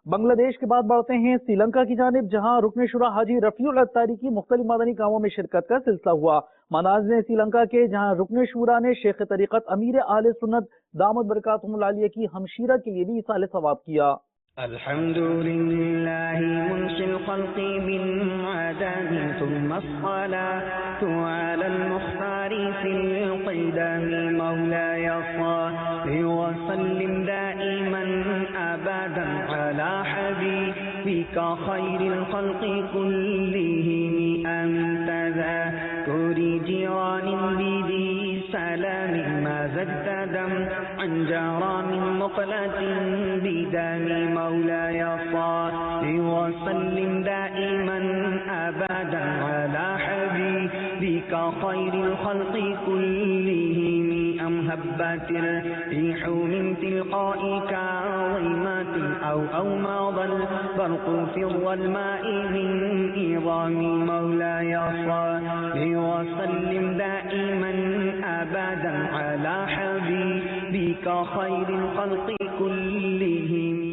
बांग्लादेश के बाद बढ़ते हैं श्रीलंका की जानिब, जहां रुकन शुरा हाजी रफीउल अत्तारी की मुख्तलिफ मदनी कामों में शिरकत का सिलसिला हुआ। मनाज़िर श्रीलंका के जहां रुकन शुरा ने शेख तरीक़त अमीर आले सुन्नत दामद बरकातुहुल आलिया की हमशीरा के लिए भी इसाले सवाब किया। अल्हम्दुलिल्लाहि मुनशिल खल्क़ि बिन अददि सुम्मा अस्सलातु अलल मुख्तारि फिल क़िदमी मौलाय सल्लि व सल्लिम दाइमन अबदन अला हबीबिका खैरिल खल्क़ि कुल्लिहिम अमिन तज़ाकुरि जिरानिन बिदी सलामिन मा ज़द्दा दम अन जरा मिन मुक़लतिन बिदमी मौलाय सल्लि व सल्लिम दाइमन अबदन अला हबीबिका खैरिल खल्क़ि कुल्लिहिम अम हब्बतिर रिहु मिन तिलक़ाइ काज़िमतिन औ मादल बर्क़ु फि ज़ल्माइ मिन इज़ामि मौलाय सल्लि व सल्लिम दाइमन अबदन अला हबीबिका खैरिल खल्क़ि कुल्लिहिम।